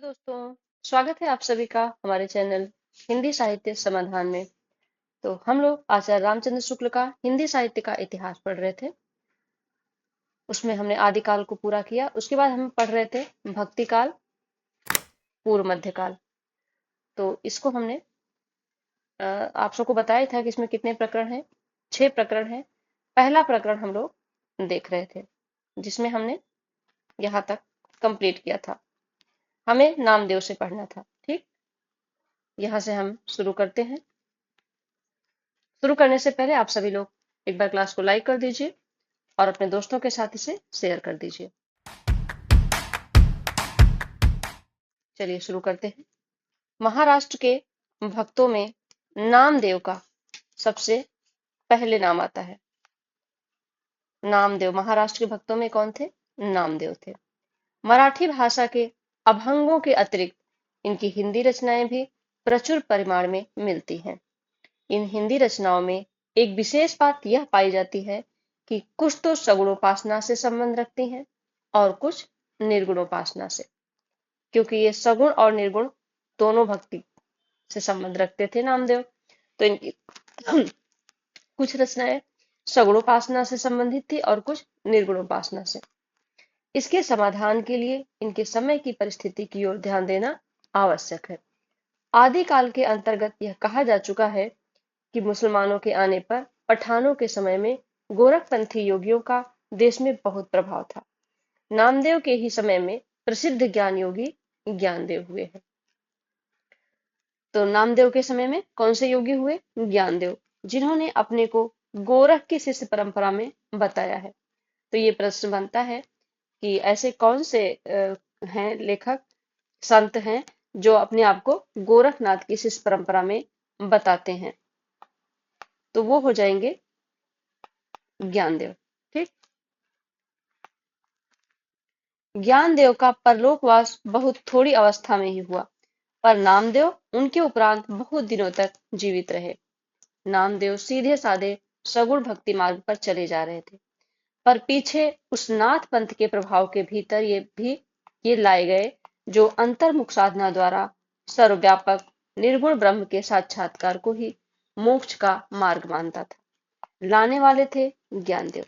दोस्तों, स्वागत है आप सभी का हमारे चैनल हिंदी साहित्य समाधान में। तो हम लोग आचार्य रामचंद्र शुक्ल का हिंदी साहित्य का इतिहास पढ़ रहे थे। उसमें हमने आदिकाल को पूरा किया। उसके बाद हम पढ़ रहे थे भक्ति काल, पूर्व मध्यकाल। तो इसको हमने आप सबको बताया था कि इसमें कितने प्रकरण हैं। 6 प्रकरण हैं। पहला प्रकरण हम लोग देख रहे थे, जिसमें हमने यहाँ तक कंप्लीट किया था। हमें नामदेव से पढ़ना था। ठीक, यहाँ से हम शुरू करते हैं। शुरू करने से पहले आप सभी लोग एक बार क्लास को लाइक कर दीजिए और अपने दोस्तों के साथ इसे शेयर कर दीजिए। चलिए शुरू करते हैं। महाराष्ट्र के भक्तों में नामदेव का सबसे पहले नाम आता है। नामदेव महाराष्ट्र के भक्तों में कौन थे? नामदेव थे। मराठी भाषा के अभंगों के अतिरिक्त इनकी हिंदी रचनाएं भी प्रचुर परिमाण में मिलती हैं। इन हिंदी रचनाओं में एक विशेष बात यह पाई जाती है कि कुछ तो सगुणोपासना से संबंध रखती हैं और कुछ निर्गुणोपासना से, क्योंकि ये सगुण और निर्गुण दोनों भक्ति से संबंध रखते थे नामदेव। तो इनकी कुछ रचनाएं सगुणोपासना से संबंधित थी और कुछ निर्गुणोपासना से। इसके समाधान के लिए इनके समय की परिस्थिति की ओर ध्यान देना आवश्यक है। आदिकाल के अंतर्गत यह कहा जा चुका है कि मुसलमानों के आने पर पठानों के समय में गोरखपंथी योगियों का देश में बहुत प्रभाव था। नामदेव के ही समय में प्रसिद्ध ज्ञान योगी ज्ञानदेव हुए हैं। तो नामदेव के समय में कौन से योगी हुए? ज्ञानदेव, जिन्होंने अपने को गोरख की शिष्य परंपरा में बताया है। तो ये प्रश्न बनता है कि ऐसे कौन से हैं लेखक, संत हैं जो अपने आप को गोरखनाथ की शिष्य परंपरा में बताते हैं? तो वो हो जाएंगे ज्ञानदेव। ठीक, ज्ञानदेव का परलोकवास बहुत थोड़ी अवस्था में ही हुआ, पर नामदेव उनके उपरांत बहुत दिनों तक जीवित रहे। नामदेव सीधे साधे सगुण भक्ति मार्ग पर चले जा रहे थे, पर पीछे उस नाथ पंथ के प्रभाव के भीतर ये लाए गए जो अंतर्मुख साधना द्वारा सर्वव्यापक निर्गुण ब्रह्म के साक्षात्कार को ही मोक्ष का मार्ग मानता था। लाने वाले थे ज्ञानदेव।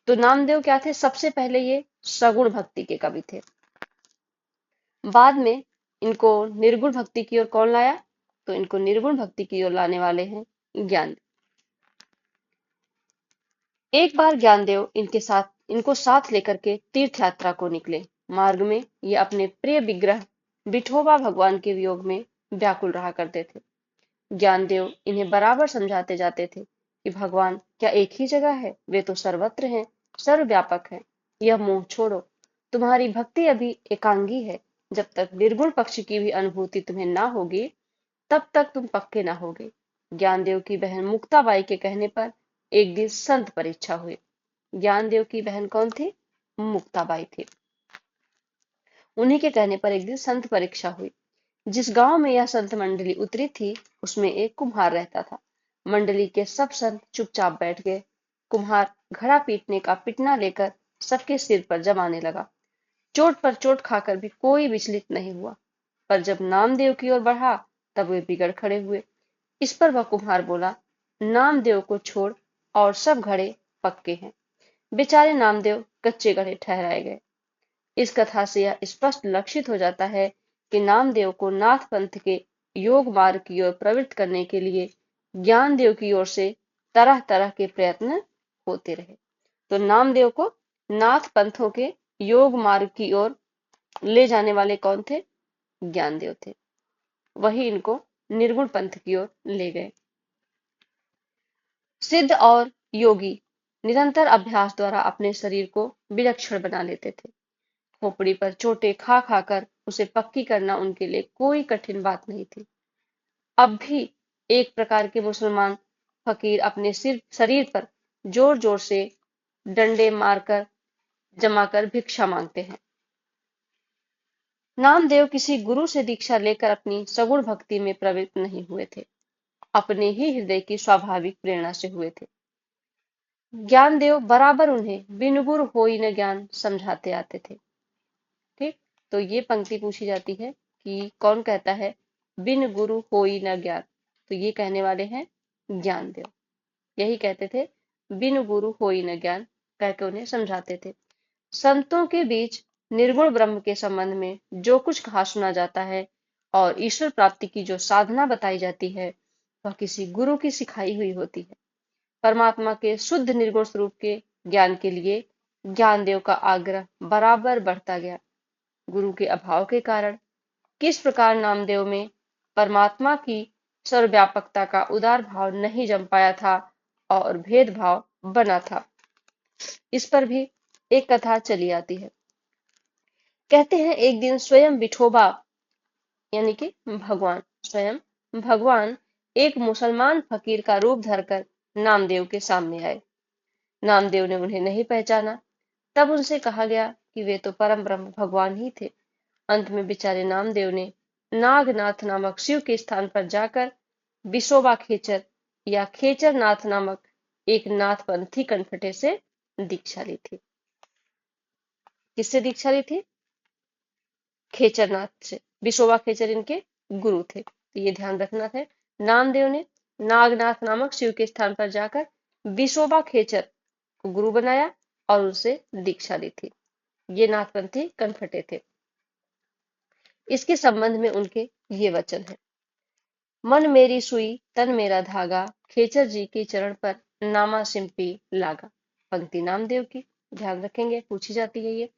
तो नामदेव क्या थे? सबसे पहले ये सगुण भक्ति के कवि थे। बाद में इनको निर्गुण भक्ति की ओर कौन लाया? तो इनको निर्गुण भक्ति की ओर लाने वाले हैं ज्ञान। एक बार ज्ञानदेव इनको साथ लेकर के तीर्थ यात्रा को निकले। मार्ग में ये अपने प्रिय विग्रह विठोबा भगवान के वियोग में व्याकुल रहा करते थे। ज्ञानदेव इन्हें बराबर समझाते जाते थे कि भगवान क्या एक ही जगह है? वे तो सर्वत्र हैं, सर्वव्यापक है। यह मोह छोड़ो, तुम्हारी भक्ति अभी एकांगी है। जब तक निर्गुण पक्ष की भी अनुभूति तुम्हें ना होगी, तब तक तुम पक्के ना होगे। ज्ञानदेव की बहन मुक्ताबाई के कहने पर एक दिन संत परीक्षा हुई। ज्ञानदेव की बहन कौन थी? मुक्ताबाई थी। उन्हीं के कहने पर एक दिन संत परीक्षा हुई। जिस गांव में यह संत मंडली उतरी थी, उसमें एक कुम्हार रहता था। मंडली के सब संत चुपचाप बैठ गए। कुम्हार घड़ा पीटने का पिटना लेकर सबके सिर पर जमाने लगा। चोट पर चोट खाकर भी कोई विचलित नहीं हुआ, पर जब नामदेव की ओर बढ़ा तब वे बिगड़ खड़े हुए। इस पर वह कुम्हार बोला, नामदेव को छोड़ और सब घड़े पक्के हैं। बेचारे नामदेव कच्चे घड़े ठहराए गए। इस कथा से यह स्पष्ट लक्षित हो जाता है कि नामदेव को नाथ पंथ के योग मार्ग की ओर प्रवृत्त करने के लिए ज्ञानदेव की ओर से तरह तरह के प्रयत्न होते रहे। तो नामदेव को नाथ पंथों के योग मार्ग की ओर ले जाने वाले कौन थे? ज्ञानदेव थे। वही इनको निर्गुण पंथ की ओर ले गए। सिद्ध और योगी निरंतर अभ्यास द्वारा अपने शरीर को विलक्षण बना लेते थे। खोपड़ी पर चोटें खा खाकर उसे पक्की करना उनके लिए कोई कठिन बात नहीं थी। अब भी एक प्रकार के मुसलमान फकीर अपने शरीर पर जोर जोर से डंडे मारकर जमाकर भिक्षा मांगते हैं। नामदेव किसी गुरु से दीक्षा लेकर अपनी सगुण भक्ति में प्रवृत्त नहीं हुए थे, अपने ही हृदय की स्वाभाविक प्रेरणा से हुए थे। ज्ञानदेव बराबर उन्हें बिन गुरु होई न ज्ञान समझाते आते थे। ठीक, तो ये पंक्ति पूछी जाती है कि कौन कहता है बिन गुरु होई न ज्ञान। तो ये कहने वाले हैं ज्ञानदेव। यही कहते थे बिन गुरु होई न ज्ञान, कहकर उन्हें समझाते थे। संतों के बीच निर्गुण ब्रह्म के संबंध में जो कुछ कहा सुना जाता है और ईश्वर प्राप्ति की जो साधना बताई जाती है वह किसी गुरु की सिखाई हुई होती है। परमात्मा के शुद्ध निर्गुण स्वरूप के ज्ञान के लिए ज्ञानदेव का आग्रह बराबर बढ़ता गया। गुरु के अभाव के कारण किस प्रकार नामदेव में परमात्मा की सर्वव्यापकता का उदार भाव नहीं जम पाया था और भेदभाव बना था, इस पर भी एक कथा चली आती है। कहते हैं एक दिन स्वयं विठोबा यानी कि स्वयं भगवान एक मुसलमान फकीर का रूप धरकर नामदेव के सामने आए। नामदेव ने उन्हें नहीं पहचाना। तब उनसे कहा गया कि वे तो परम ब्रह्म भगवान ही थे। अंत में बेचारे नामदेव ने नागनाथ नामक शिव के स्थान पर जाकर विशोबा खेचर या खेचर नाथ नामक एक नाथपंथी कनफटे से दीक्षा ली थी। किससे दीक्षा ली थी? खेचरनाथ से। विशोबा खेचर इनके गुरु थे, तो ये ध्यान रखना था। नामदेव ने नागनाथ नामक शिव के स्थान पर जाकर विशोबा खेचर को गुरु बनाया और उनसे दीक्षा ली थी। ये नाथपंथी कनफटे थे। इसके संबंध में उनके ये वचन है, मन मेरी सुई तन मेरा धागा, खेचर जी के चरण पर नामा सिंपी लागा। पंक्ति नामदेव की, ध्यान रखेंगे, पूछी जाती है ये।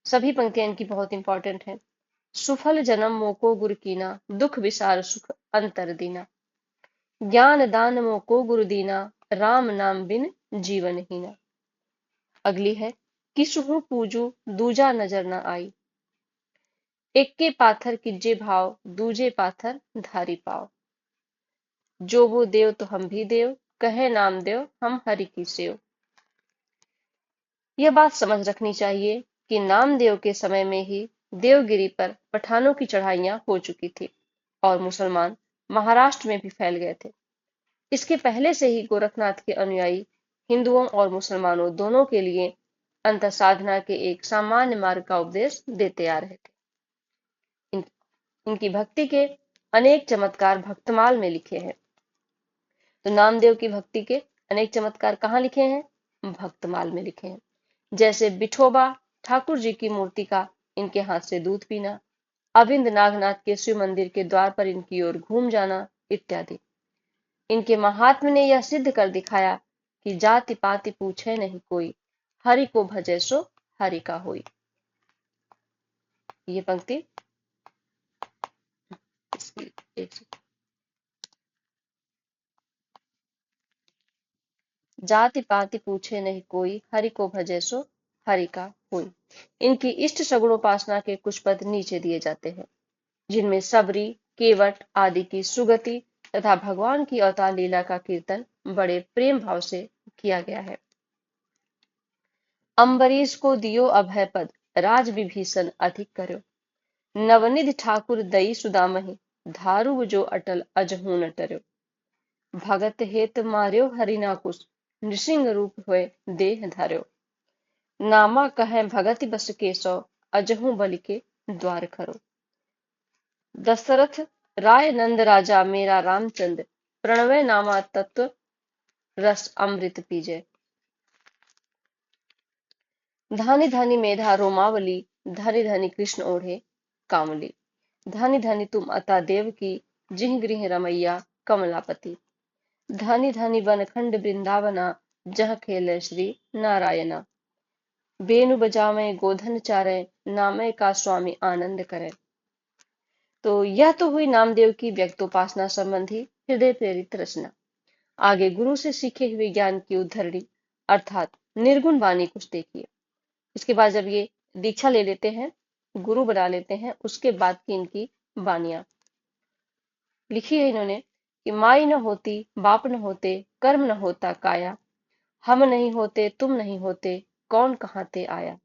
सभी पंक्तियां इनकी बहुत इंपॉर्टेंट है। सुफल जन्म मोको गुरु कीना, दुख विसार सुख अंतर दीना। ज्ञान दान मोको गुरु दीना, राम नाम बिन जीवन हीना। अगली है, किसहु पूजू दूजा नजर न आई, एक के पाथर किज्जे भाव, दूजे पाथर धारी पाव। जो वो देव तो हम भी देव, कहे नामदेव हम हरि की सेव। यह बात समझ रखनी चाहिए कि नामदेव के समय में ही देवगिरी पर पठानों की चढ़ाइयां हो चुकी थी और मुसलमान महाराष्ट्र में भी फैल गए थे। इसके पहले से ही गोरखनाथ के अनुयायी हिंदुओं और मुसलमानों दोनों के लिए अंतर साधना के एक सामान्य मार्ग का उपदेश देते आ रहे थे। इनकी भक्ति के अनेक चमत्कार भक्तमाल में लिखे हैं। तो नामदेव की भक्ति के अनेक चमत्कार कहाँ लिखे हैं? भक्तमाल में लिखे हैं। जैसे विठोबा ठाकुर जी की मूर्ति का इनके हाथ से दूध पीना, अविंद नागनाथ के शिव मंदिर के द्वार पर इनकी ओर घूम जाना इत्यादि। इनके महात्म्य ने यह सिद्ध कर दिखाया कि जाति पाति पूछे नहीं कोई, हरि को भजे सो हरि का होई। ये पंक्ति जाति पाति पूछे नहीं कोई, हरि को भजे सो हरि का होई। इनकी इष्ट सगुणोपासना के कुछ पद नीचे दिए जाते हैं, जिनमें सबरी, केवट आदि की सुगति तथा भगवान की अवतार लीला का कीर्तन बड़े प्रेम भाव से किया गया है। अम्बरीश को दियो अभय पद, राज विभीषण अधिक करो। नवनिधि ठाकुर दई सुदामहि, धारु जो अटल अजहू न टर्यो। भगत हेत मार्यो हरिनाकुश, नृसिंह रूप हुए देह धार्यो। नामा कहे भगति बस के सौ, अजहू बलि के द्वार खरो। दशरथ राय नंद राजा मेरा रामचंद्र, प्रणवय नामा तत्व रस अमृत पीजे। धानी धानी मेधा रोमावली, धनी धनी कृष्ण ओढ़े कामली। धनी धनी तुम अता देव की, जिह गृह रमैया कमलापति। धनी धनी वनखंड वृंदावना, जह खेले श्री नारायणा। बेनु बजावे गोधन चारे, नामे का स्वामी आनंद करे। तो यह तो हुई नामदेव की व्यक्तोपासना संबंधी हृदय प्रेरित रचना। आगे गुरु से सीखे हुए ज्ञान की उद्धरणी अर्थात निर्गुण वाणी कुछ देखिए। इसके बाद जब ये दीक्षा ले लेते हैं, गुरु बना लेते हैं, उसके बाद की इनकी वाणियां लिखी है इन्होंने कि माई न होती बाप न होते, कर्म न होता काया। हम नहीं होते तुम नहीं होते, कौन कहाँ ते आया।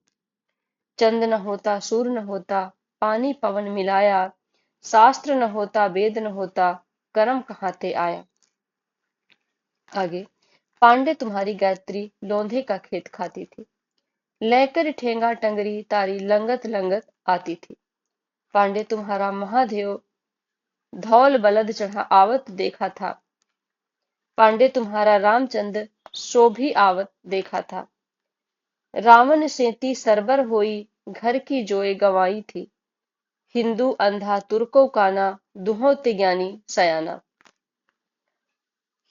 चंद न होता सूर्य न होता, पानी पवन मिलाया। शास्त्र न होता वेद न होता, कर्म कहाँ ते आया। आगे, पांडे तुम्हारी गायत्री लोंधे का खेत खाती थी। लेकर ठेंगा टंगरी तारी लंगत लंगत आती थी। पांडे तुम्हारा महादेव धौल बलद चढ़ा आवत देखा था। पांडे तुम्हारा रामचंद्र शोभी आवत देखा था। रावण सेती सरबर होई घर की जोए गंवाई थी। हिंदू अंधा तुर्को काना दुहों ते ज्ञानी सयाना।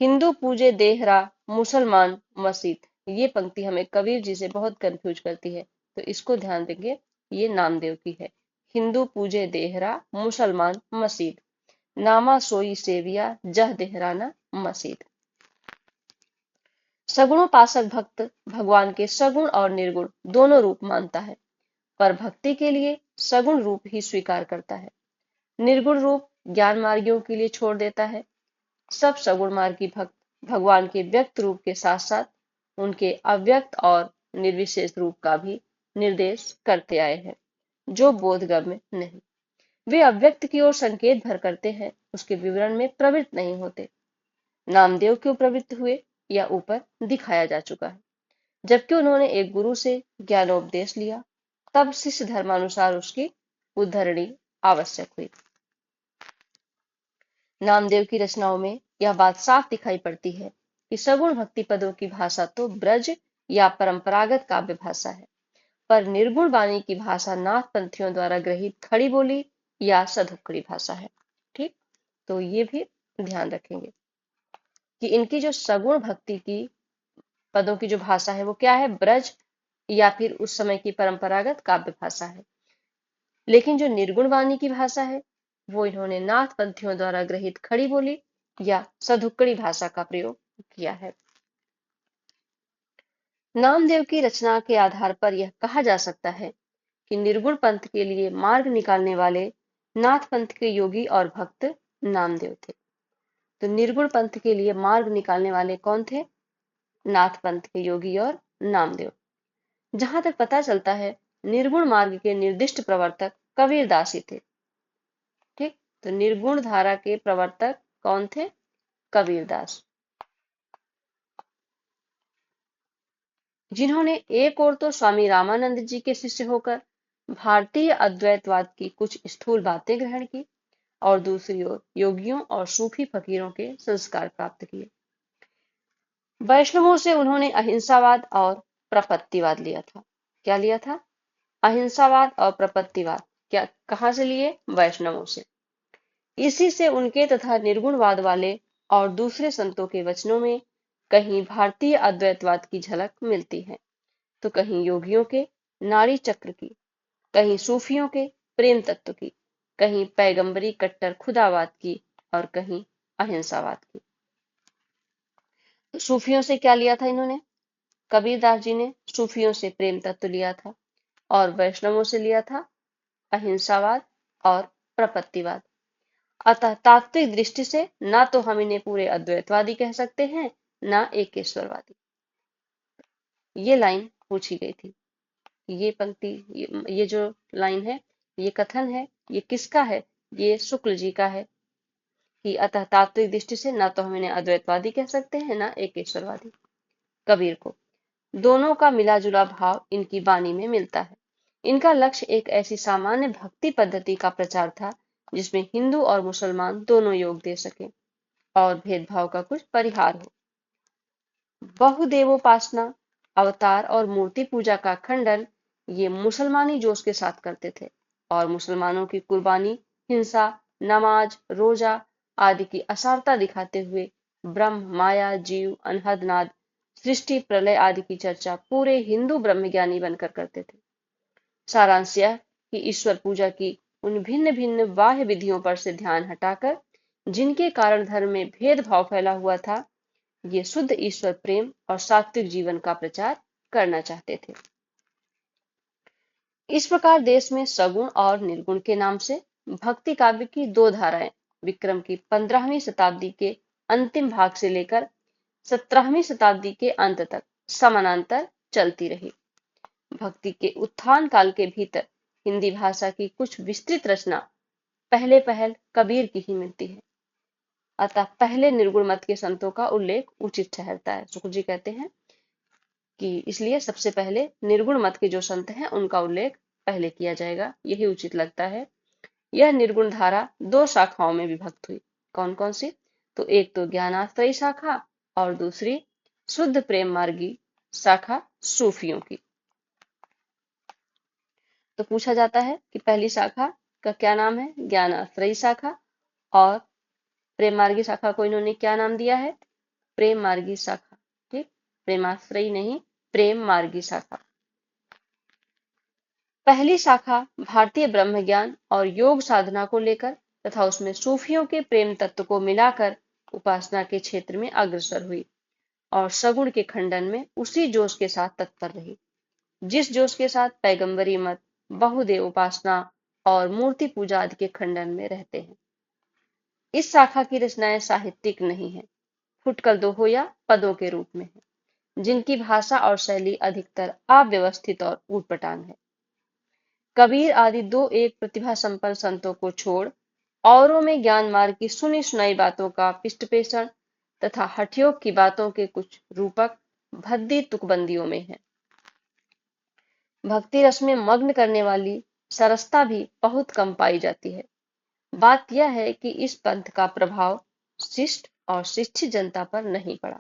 हिंदू पूजे देहरा मुसलमान मसीत। ये पंक्ति हमें कबीर जी से बहुत कंफ्यूज करती है, तो इसको ध्यान देंगे। ये नामदेव की है। हिंदू पूजे देहरा मुसलमान मसीत, नामा सोई सेविया जह देहराना मसीत। सगुणोपासक भक्त भगवान के सगुण और निर्गुण दोनों रूप मानता है, पर भक्ति के लिए सगुण रूप ही स्वीकार करता है। निर्गुण रूप ज्ञान मार्गियों के लिए छोड़ देता है। सब सगुण मार्गी भक्त भगवान के व्यक्त रूप के साथ साथ उनके अव्यक्त और निर्विशेष रूप का भी निर्देश करते आए हैं, जो बोधगम्य नहीं। वे अव्यक्त की ओर संकेत भर करते हैं, उसके विवरण में प्रवृत्त नहीं होते। नामदेव क्यों प्रवृत्त हुए, यह ऊपर दिखाया जा चुका है। जबकि उन्होंने एक गुरु से ज्ञानोपदेश लिया, तब शिष्य धर्मानुसार उसकी उद्धरणी आवश्यक हुई। नामदेव की रचनाओं में यह बात साफ दिखाई पड़ती है कि सगुण भक्ति पदों की भाषा तो ब्रज या परंपरागत काव्य भाषा है, पर निर्गुण वाणी की भाषा नाथ पंथियों द्वारा ग्रहित खड़ी बोली या सधुक्कड़ी भाषा है। ठीक, तो ये भी ध्यान रखेंगे कि इनकी जो सगुण भक्ति की पदों की जो भाषा है वो क्या है, ब्रज या फिर उस समय की परंपरागत काव्य भाषा है। लेकिन जो निर्गुण वाणी की भाषा है वो इन्होंने नाथ पंथियों द्वारा ग्रहित खड़ी बोली या सधुक्कड़ी भाषा का प्रयोग किया है। नामदेव की रचना के आधार पर यह कहा जा सकता है कि निर्गुण पंथ के लिए मार्ग निकालने वाले नाथ पंथ के योगी और भक्त नामदेव थे। तो निर्गुण पंथ के लिए मार्ग निकालने वाले कौन थे, नाथ पंथ के योगी और नामदेव। जहां तक पता चलता है निर्गुण मार्ग के निर्दिष्ट प्रवर्तक कबीरदास ही थे। ठीक, तो निर्गुण धारा के प्रवर्तक कौन थे, कबीरदास, जिन्होंने एक ओर तो स्वामी रामानंद जी के शिष्य होकर भारतीय अद्वैतवाद की कुछ स्थूल बातें ग्रहण की और दूसरी ओर योगियों और सूफी फकीरों के संस्कार प्राप्त किए। वैष्णवों से उन्होंने अहिंसावाद और प्रपत्तिवाद लिया था। क्या लिया था, अहिंसावाद और प्रपत्तिवाद। क्या, कहां से लिए, वैष्णवों से। इसी से उनके तथा निर्गुणवाद वाले और दूसरे संतों के वचनों में कहीं भारतीय अद्वैतवाद की झलक मिलती है, तो कहीं योगियों के नाड़ी चक्र की, कहीं सूफियों के प्रेम तत्व की, कहीं पैगंबरी कट्टर खुदावाद की और कहीं अहिंसावाद की। तो सूफियों से क्या लिया था इन्होंने, कबीरदास जी ने सूफियों से प्रेम तत्व लिया था और वैष्णवों से लिया था अहिंसावाद और प्रपत्तिवाद। अतः तात्विक दृष्टि से ना तो हम इन्हें पूरे अद्वैतवादी कह सकते हैं, ना एकेश्वरवादी। ये लाइन पूछी गई थी। ये पंक्ति, ये जो लाइन है, ये कथन है, ये किसका है, ये शुक्ल जी का है कि अतः तात्विक दृष्टि से ना तो हम इन्हें अद्वैतवादी कह सकते हैं, ना एकेश्वरवादी। कबीर को दोनों का मिला जुला भाव इनकी वाणी में मिलता है। इनका लक्ष्य एक ऐसी सामान्य भक्ति पद्धति का प्रचार था जिसमें हिंदू और मुसलमान दोनों योग दे सके और भेदभाव का कुछ परिहार हो। बहुदेवोपासना, अवतार और मूर्ति पूजा का खंडन ये मुसलमानी जोश के साथ करते थे और मुसलमानों की कुर्बानी, हिंसा, नमाज, रोजा आदि की असारता दिखाते हुए ब्रह्म, माया, जीव, अनहद नाद, सृष्टि, प्रलय आदि की चर्चा पूरे हिंदू ब्रह्मज्ञानी बनकर करते थे। सारांश यह कि ईश्वर पूजा की उन भिन्न भिन्न बाह्य विधियों पर से ध्यान हटाकर जिनके कारण धर्म में भेदभाव फैला हुआ था, ये शुद्ध ईश्वर प्रेम और सात्विक जीवन का प्रचार करना चाहते थे। इस प्रकार देश में सगुण और निर्गुण के नाम से भक्ति काव्य की दो धाराएं विक्रम की 15वीं शताब्दी के अंतिम भाग से लेकर 17वीं शताब्दी के अंत तक समानांतर चलती रही। भक्ति के उत्थान काल के भीतर हिंदी भाषा की कुछ विस्तृत रचना पहले पहल कबीर की ही मिलती है। अतः पहले निर्गुण मत के संतों का उल्लेख उचित ठहरता है। शुक्ल जी कहते हैं कि इसलिए सबसे पहले निर्गुण मत के जो संत हैं उनका उल्लेख पहले किया जाएगा, यही उचित लगता है। यह निर्गुण धारा दो शाखाओं में विभक्त हुई। कौन कौन सी? तो एक तो ज्ञानाश्रयी शाखा और दूसरी शुद्ध प्रेम मार्गी शाखा सूफियों की। तो पूछा जाता है कि पहली शाखा का क्या नाम है? ज्ञानाश्रयी शाखा। और प्रेम मार्गी शाखा को इन्होंने क्या नाम दिया है? प्रेम मार्गी शाखा। ठीक, प्रेमाश्रयी नहीं, प्रेम मार्गी शाखा। पहली शाखा भारतीय ब्रह्म ज्ञान और योग साधना को लेकर तथा उसमें सूफियों के प्रेम तत्व को मिलाकर उपासना के क्षेत्र में अग्रसर हुई और सगुण के खंडन में उसी जोश के साथ तत्पर रही जिस जोश के साथ पैगंबरी मत, बहुदेव उपासना और मूर्ति पूजा आदि के खंडन में रहते हैं। इस शाखा की रचनाएं साहित्यिक नहीं है, फुटकल दोहो या पदों के रूप में है, जिनकी भाषा और शैली अधिकतर अव्यवस्थित और ऊटपटांग है। कबीर आदि दो एक प्रतिभा संपन्न संतों को छोड़ औरों में ज्ञान मार्ग की सुनी सुनाई बातों का पिष्टपेषण तथा हठयोग की बातों के कुछ रूपक भद्दी तुकबंदियों में है। भक्ति रस में मग्न करने वाली सरसता भी बहुत कम पाई जाती है। बात यह है कि इस पंथ का प्रभाव शिष्ट और शिक्षित जनता पर नहीं पड़ा,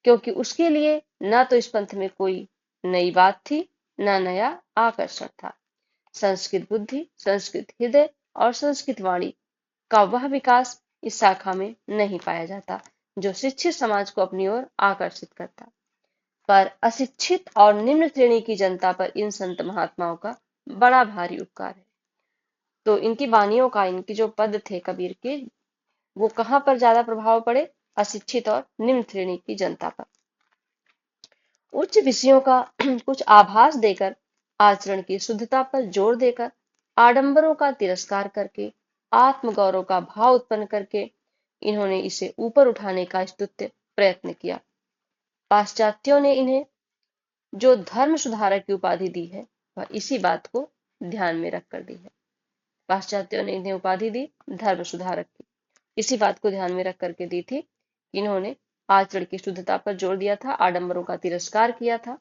क्योंकि उसके लिए न तो इस पंथ में कोई नई बात थी, न नया आकर्षण था। संस्कृत बुद्धि, संस्कृत हृदय और संस्कृत वाणी का वह विकास इस शाखा में नहीं पाया जाता जो शिक्षित समाज को अपनी ओर आकर्षित करता। पर अशिक्षित और निम्न श्रेणी की जनता पर इन संत महात्माओं का बड़ा भारी उपकार है। तो इनकी वाणियों का, इनके जो पद थे कबीर के, वो कहाँ पर ज्यादा प्रभाव पड़े? अशिक्षित और निम्न श्रेणी की जनता पर। उच्च विषयों का कुछ आभास देकर, आचरण की शुद्धता पर जोर देकर, आडंबरों का तिरस्कार करके, आत्मगौरव का भाव उत्पन्न करके इन्होंने इसे ऊपर उठाने का स्तुत्य प्रयत्न किया। पाश्चात्यों ने इन्हें जो धर्म सुधारक की उपाधि दी है वह इसी बात को ध्यान में रखकर दी है। पाश्चात्यों ने इन्हें उपाधि दी धर्म सुधारक की, इसी बात को ध्यान में रख करके दी थी। इन्होंने आचरण की शुद्धता पर जोर दिया था, आडंबरों का तिरस्कार किया था।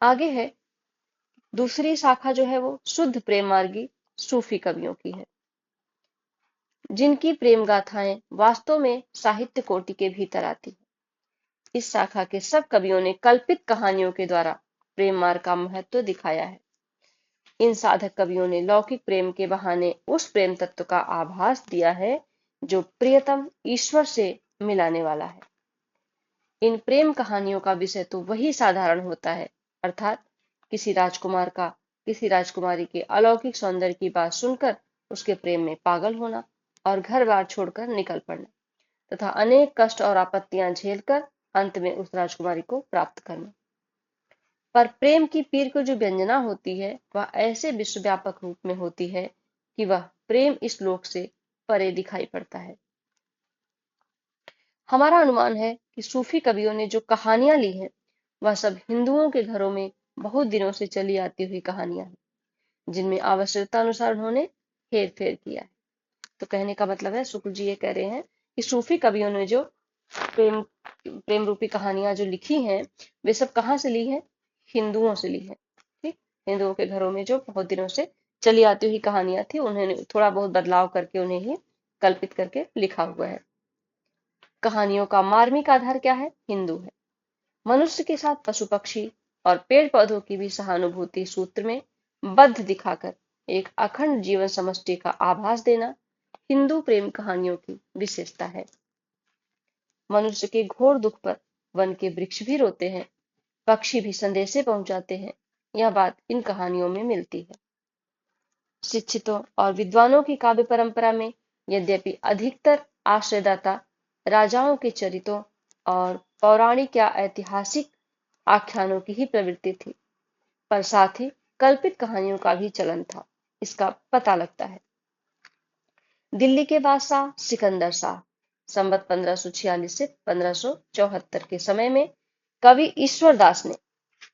आगे है दूसरी शाखा जो है वो शुद्ध प्रेम मार्गी सूफी कवियों की है, जिनकी प्रेम गाथाएं वास्तव में साहित्य कोटि के भीतर आती है। इस शाखा के सब कवियों ने कल्पित कहानियों के द्वारा प्रेम मार्ग का महत्व दिखाया है। इन साधक कवियों ने लौकिक प्रेम के बहाने उस प्रेम तत्व का आभास दिया है जो प्रियतम ईश्वर से मिलाने वाला है। इन प्रेम कहानियों का विषय तो वही साधारण होता है, अर्थात किसी राजकुमार का किसी राजकुमारी के अलौकिक सौंदर्य की बात सुनकर उसके प्रेम में पागल होना और घर बार छोड़कर निकल पड़ना तथा अनेक कष्ट और आपत्तियां झेलकर अंत में उस राजकुमारी को प्राप्त करना। पर प्रेम की पीर को जो व्यंजना होती है वह ऐसे विश्वव्यापक रूप में होती है कि वह प्रेम इस लोक से परे दिखाई पड़ता है। हमारा अनुमान है कि सूफी कवियों ने जो कहानियां ली हैं वह सब हिंदुओं के घरों में बहुत दिनों से चली आती हुई कहानियां हैं, जिनमें आवश्यकता अनुसार उन्होंने हेर फेर किया है। तो कहने का मतलब है, शुक्ल जी ये कह रहे हैं कि सूफी कवियों ने जो प्रेम प्रेम रूपी कहानियां जो लिखी हैं वे सब कहाँ से ली हैं? हिंदुओं से ली है। ठीक, हिंदुओं के घरों में जो बहुत दिनों से चली आती हुई कहानियां थी उन्होंने थोड़ा बहुत बदलाव करके उन्हें ही कल्पित करके लिखा हुआ है। कहानियों का मार्मिक आधार क्या है? हिंदू है। मनुष्य के साथ पशु पक्षी और पेड़ पौधों की भी सहानुभूति सूत्र में बद्ध दिखाकर एक अखंड जीवन समष्टि का आभास देना हिंदू प्रेम कहानियों की विशेषता है। मनुष्य के घोर दुख पर वन के वृक्ष भी रोते हैं, पक्षी भी संदेशे पहुंचाते हैं, यह बात इन कहानियों में मिलती है। शिक्षितों और विद्वानों की काव्य परंपरा में यद्यपि अधिकतर आश्रयदाता राजाओं के चरित्रों और पौराणिक या ऐतिहासिक आख्यानों की ही प्रवृत्ति थी, पर साथ ही कल्पित कहानियों का भी चलन था, इसका पता लगता है। दिल्ली के बादशाह सिकंदर शाह संवत 1546 से 1574 के समय में कवि ईश्वर दास ने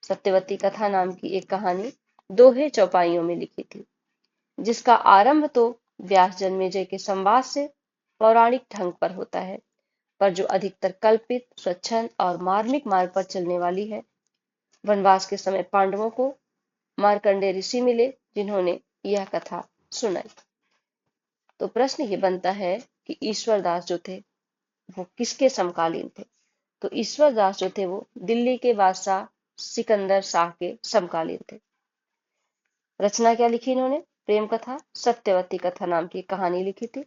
सत्यवती कथा नाम की एक कहानी दोहे चौपाइयों में लिखी थी, जिसका आरंभ तो व्यास जन्मेजय के संवाद से पौराणिक ढंग पर होता है पर जो अधिकतर कल्पित, स्वच्छंद और मार्मिक मार्ग पर चलने वाली है। वनवास के समय पांडवों को मार्कंडेय ऋषि मिले जिन्होंने यह कथा सुनाई। तो प्रश्न ये बनता है कि ईश्वरदास जो थे वो किसके समकालीन थे? तो ईश्वरदास जो थे वो दिल्ली के बादशाह सिकंदर शाह के समकालीन थे। रचना क्या लिखी इन्होंने? प्रेम कथा सत्यवती कथा नाम की कहानी लिखी थी,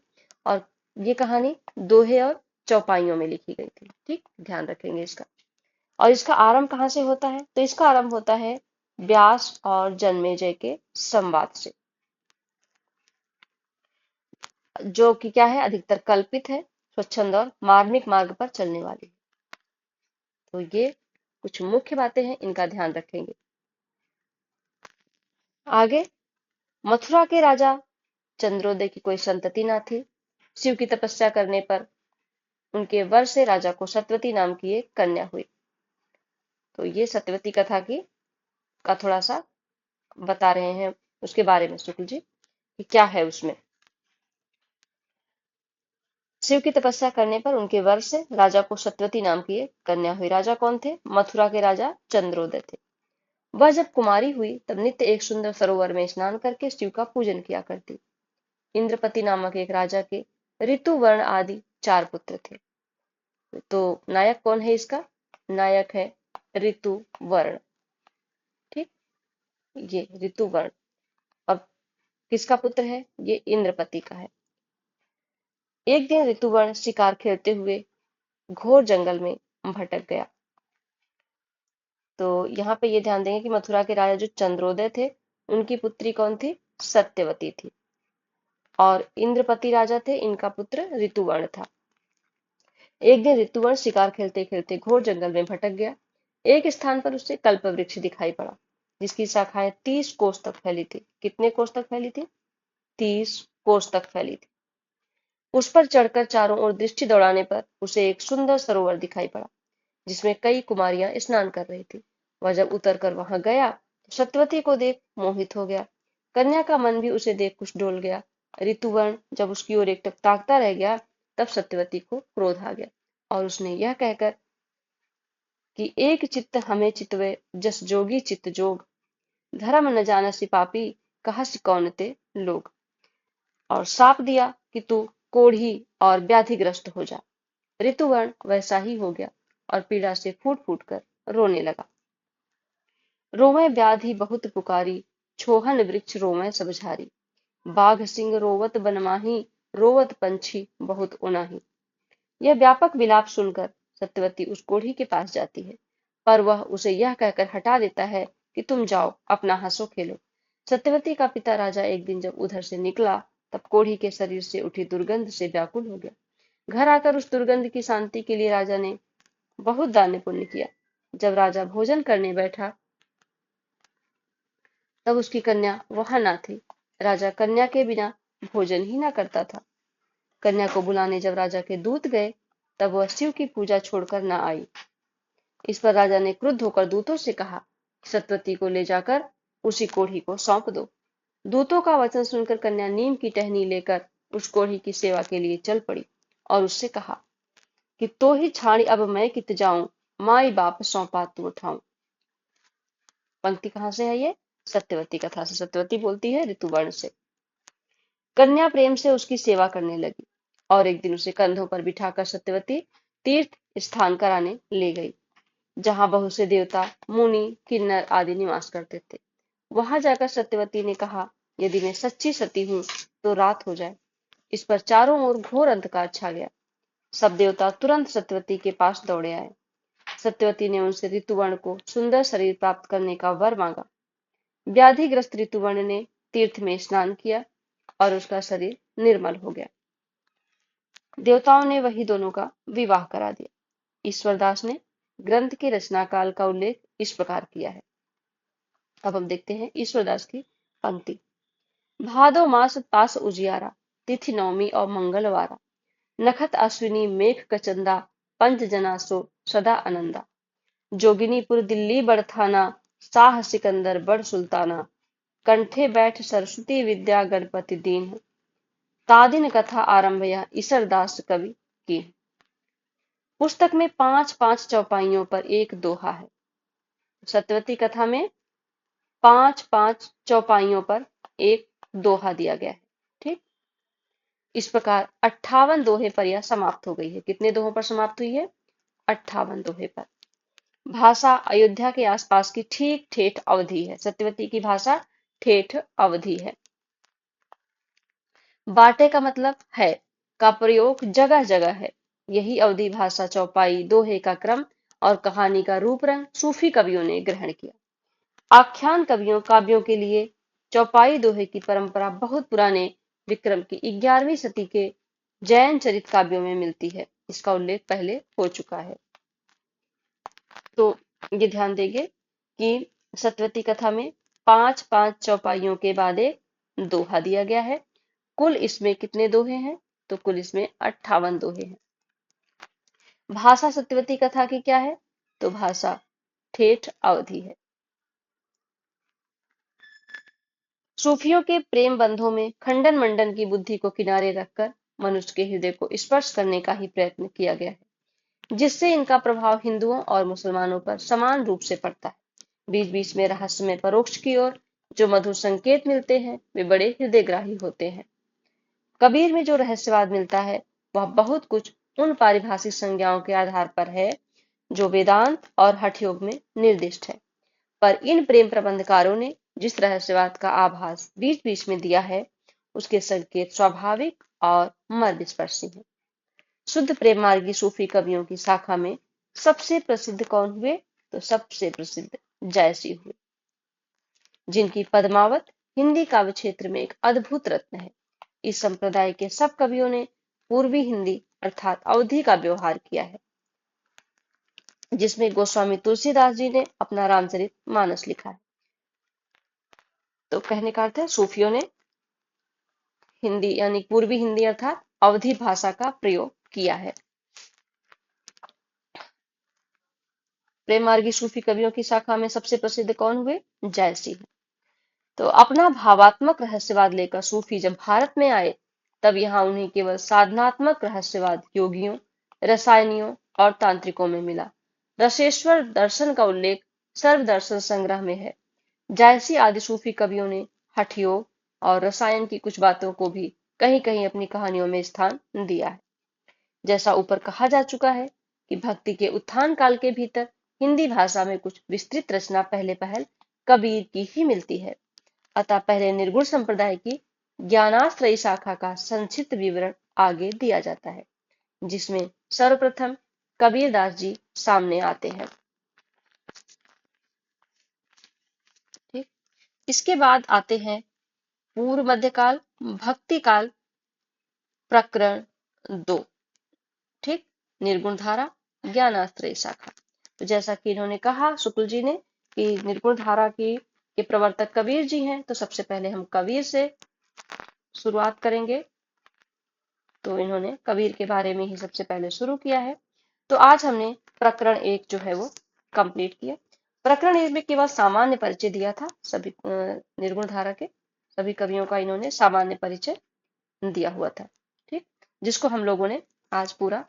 और ये कहानी दोहे और चौपाइयों में लिखी गई थी। ठीक, ध्यान रखेंगे इसका। और इसका आरंभ कहाँ से होता है? तो इसका आरंभ होता है व्यास और जन्मेजय के संवाद से, जो कि क्या है, अधिकतर कल्पित है, स्वच्छंद और मार्मिक मार्ग पर चलने वाली है। तो ये कुछ मुख्य बातें हैं, इनका ध्यान रखेंगे। आगे, मथुरा के राजा चंद्रोदय की कोई संतति ना थी। शिव की तपस्या करने पर उनके वर से राजा को सत्यवती नाम की एक कन्या हुई। तो ये सत्यवती कथा की का थोड़ा सा बता रहे हैं उसके बारे में शुक्ल जी कि क्या है उसमें। शिव की तपस्या करने पर उनके वर से राजा को सत्यवती नाम की एक कन्या हुई। राजा कौन थे? मथुरा के राजा चंद्रोदय थे। वह जब कुमारी हुई तब नित्य एक सुंदर सरोवर में स्नान करके शिव का पूजन किया करती। इंद्रपति नामक एक राजा के ऋतु वर्ण आदि 4 पुत्र थे। तो नायक कौन है इसका? नायक है ऋतु वर्ण। ठीक, ये ऋतु वर्ण। और किसका पुत्र है? ये इंद्रपति का है। एक दिन ऋतुवर्ण शिकार खेलते हुए घोर जंगल में भटक गया। तो यहाँ पे ये ध्यान देंगे कि मथुरा के राजा जो चंद्रोदय थे उनकी पुत्री कौन थी? सत्यवती थी। और इंद्रपति राजा थे, इनका पुत्र ऋतुवर्ण था। एक दिन ऋतुवर्ण शिकार खेलते खेलते घोर जंगल में भटक गया। एक स्थान पर उसे कल्प वृक्ष दिखाई पड़ा जिसकी शाखाएं 30 कोस तक फैली थी। कितने कोस तक फैली थी? 30 कोस तक फैली थी। उस पर चढ़कर चारों ओर दृष्टि दौड़ाने पर उसे एक सुंदर सरोवर दिखाई पड़ा जिसमें कई कुमारियां स्नान कर रही थी। वह जब उतर कर वहां गया तो सत्यवती को देख मोहित हो गया। कन्या का मन भी उसे देख कुछ डोल गया। ऋतुवर्ण जब उसकी ओर एकटक ताकता रह गया तब सत्यवती को क्रोध आ गया और उसने यह कहकर कि एक चित्त हमें चितवे जस जोगी चित्त जोग, धर्म न जानसि पापी कहसि कौन ते लोग, और साप दिया कि तू कोढ़ी और व्याधिग्रस्त हो जा। ऋतुवर्ण वैसा ही हो गया और पीड़ा से फूट फूट कर रोने लगा। रोवे व्याधि बहुत पुकारी, छोहन वृक्ष रोवे सब झारी, बाघ सिंह रोवत बनमाही, रोवत पंछी बहुत उनाही। यह व्यापक विलाप सुनकर सत्यवती उस कोढ़ी के पास जाती है, पर वह उसे यह कहकर हटा देता है कि तुम जाओ अपना हंसो खेलो। सत्यवती का पिता राजा एक दिन जब उधर से निकला तब कोढ़ी के शरीर से उठी दुर्गंध से व्याकुल हो गया। घर आकर उस दुर्गंध की शांति के लिए राजा ने बहुत दान पुण्य किया। जब राजा भोजन करने बैठा तब उसकी कन्या वहां न थी। राजा कन्या के बिना भोजन ही न करता था। कन्या को बुलाने जब राजा के दूत गए तब वह शिव की पूजा छोड़कर न आई। इस पर राजा ने क्रुद्ध होकर दूतों से कहा, सत्यवती को ले जाकर उसी कोढ़ी को सौंप दो। दूतों का वचन सुनकर कन्या नीम की टहनी लेकर उस कोढ़ी की सेवा के लिए चल पड़ी और उससे कहा कि तो ही छाड़ी अब मैं कित जाऊं, माई बाप सौंपा तू उठाऊं। पंक्ति कहाँ से है ये? सत्यवती कथा से। सत्यवती बोलती है ऋतुवर्ण से। कन्या प्रेम से उसकी सेवा करने लगी और एक दिन उसे कंधों पर बिठाकर सत्यवती तीर्थ स्थान कराने ले गई जहां बहुत से देवता, मुनि, किन्नर आदि निवास करते थे। वहां जाकर सत्यवती ने कहा, यदि मैं सच्ची सती हूँ तो रात हो जाए। इस पर चारों ओर घोर अंधकार छा गया। सब देवता तुरंत सत्यवती के पास दौड़े आए। सत्यवती ने उनसे ऋतुवर्ण को सुंदर शरीर प्राप्त करने का वर मांगा। व्याधिग्रस्त ऋतुवर्ण ने तीर्थ में स्नान किया और उसका शरीर निर्मल हो गया। देवताओं ने वही दोनों का विवाह करा दिया। ईश्वरदास ने ग्रंथ के रचना काल का उल्लेख इस प्रकार किया है। अब हम देखते हैं ईश्वरदास की पंक्ति। भादो मास पास उजियारा, तिथि नवमी और मंगलवारा, नखत अश्विनी मेघ कचंदा, पंच जना सो सदा आनंदा। जोगिनीपुर दिल्ली बड़थाना, शाह सिकंदर बड़ सुल्ताना, कंठे बैठ सरस्वती विद्या गणपति दीन, तादिन कथा आरंभ यह ईश्वरदास कवि की। पुस्तक में 5-5 चौपाइयों पर एक दोहा है। सत्यवती कथा में 5-5 चौपाइयों पर एक दोहा दिया गया है। ठीक, इस प्रकार 58 दोहे पर यह समाप्त हो गई है। कितने दोहों पर समाप्त हुई है? 58 दोहे पर। भाषा अयोध्या के आसपास की ठीक ठेठ अवधि है। सत्यवती की भाषा ठेठ अवधि है। बाटे का मतलब है का प्रयोग जगह जगह है। यही अवधि भाषा, चौपाई, दोहे का क्रम और कहानी का रूप रंग सूफी कवियों ने ग्रहण किया। आख्यान कवियों काव्यों के लिए चौपाई दोहे की परंपरा बहुत पुराने विक्रम की 11वीं सदी के जैन चरित काव्यों में मिलती है। इसका उल्लेख पहले हो चुका है। तो ये ध्यान देंगे कि सत्यवती कथा में 5-5 चौपाइयों के बाद एक दोहा दिया गया है। कुल इसमें कितने दोहे हैं? तो कुल इसमें 58 दोहे हैं। भाषा सत्यवती कथा की क्या है? तो भाषा ठेठ अवधि है। सूफियों के प्रेम बंधों में खंडन मंडन की बुद्धि को किनारे रखकर मनुष्य के हृदय को स्पर्श करने का ही प्रयत्न किया गया है, जिससे इनका प्रभाव हिंदुओं और मुसलमानों पर समान रूप से पड़ता है। बीच बीच में रहस्यमय परोक्ष की ओर जो मधुर संकेत मिलते हैं वे बड़े हृदयग्राही होते हैं। कबीर में जो रहस्यवाद मिलता है वह बहुत कुछ उन पारिभाषिक संज्ञाओं के आधार पर है जो वेदांत और हठ योग में निर्दिष्ट है। पर इन प्रेम प्रबंधकारों ने जिस रहस्यवाद का आभास बीच बीच में दिया है उसके संकेत स्वाभाविक और मर्मस्पर्शी हैं। शुद्ध प्रेम मार्गी सूफी कवियों की शाखा में सबसे प्रसिद्ध कौन हुए? तो सबसे प्रसिद्ध जयसी हुए, जिनकी पद्मावत हिंदी काव्य क्षेत्र में एक अद्भुत रत्न है। इस संप्रदाय के सब कवियों ने पूर्वी हिंदी अर्थात अवधी का व्यवहार किया है, जिसमें गोस्वामी तुलसीदास जी ने अपना रामचरित मानस लिखा है। तो कहने का अर्थ है सूफियों ने हिंदी यानी पूर्वी हिंदी अर्थात अवधी भाषा का प्रयोग किया है। प्रेम मार्गी सूफी कवियों की शाखा में सबसे प्रसिद्ध कौन हुए? जयसी। तो अपना भावात्मक रहस्यवाद लेकर सूफी जब भारत में आए तब यहाँ उन्हें केवल साधनात्मक रहस्यवाद योगियों, रसायनियों और तांत्रिकों में मिला। रसेश्वर दर्शन का उल्लेख सर्व दर्शन संग्रह में है। जायसी आदि सूफी कवियों ने हठ योग और रसायन की कुछ बातों को भी कहीं कहीं अपनी कहानियों में स्थान दिया है। जैसा ऊपर कहा जा चुका है कि भक्ति के उत्थान काल के भीतर हिंदी भाषा में कुछ विस्तृत रचना पहले पहल कबीर की ही मिलती है। अतः पहले निर्गुण संप्रदाय की ज्ञानाश्रयी शाखा का संक्षिप्त विवरण आगे दिया जाता है, जिसमें सर्वप्रथम कबीरदास जी सामने आते हैं। ठीक, इसके बाद आते हैं पूर्व मध्यकाल भक्ति काल प्रकरण 2। ठीक, निर्गुण धारा ज्ञानाश्रयी शाखा। तो जैसा कि इन्होंने कहा शुक्ल जी ने कि निर्गुण धारा की के प्रवर्तक कबीर जी हैं, तो सबसे पहले हम कबीर से शुरुआत करेंगे। तो इन्होंने कबीर के बारे में ही सबसे पहले शुरू किया है। तो आज हमने प्रकरण 1 जो है वो कंप्लीट किया। प्रकरण 1 में केवल सामान्य परिचय दिया था, सभी निर्गुण धारा के सभी कवियों का इन्होंने सामान्य परिचय दिया हुआ था। ठीक, जिसको हम लोगों ने आज पूरा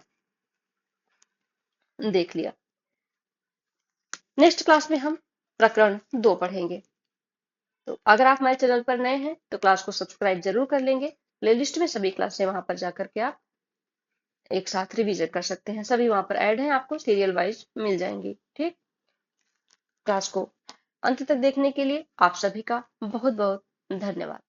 देख लिया। नेक्स्ट क्लास में हम प्रकरण 2 पढ़ेंगे। तो अगर आप हमारे चैनल पर नए हैं तो क्लास को सब्सक्राइब जरूर कर लेंगे। प्लेलिस्ट में सभी क्लास है, वहां पर जाकर के आप एक साथ रिवीजन कर सकते हैं। सभी वहां पर ऐड हैं, आपको सीरियल वाइज मिल जाएंगी। ठीक, क्लास को अंत तक देखने के लिए आप सभी का बहुत बहुत धन्यवाद।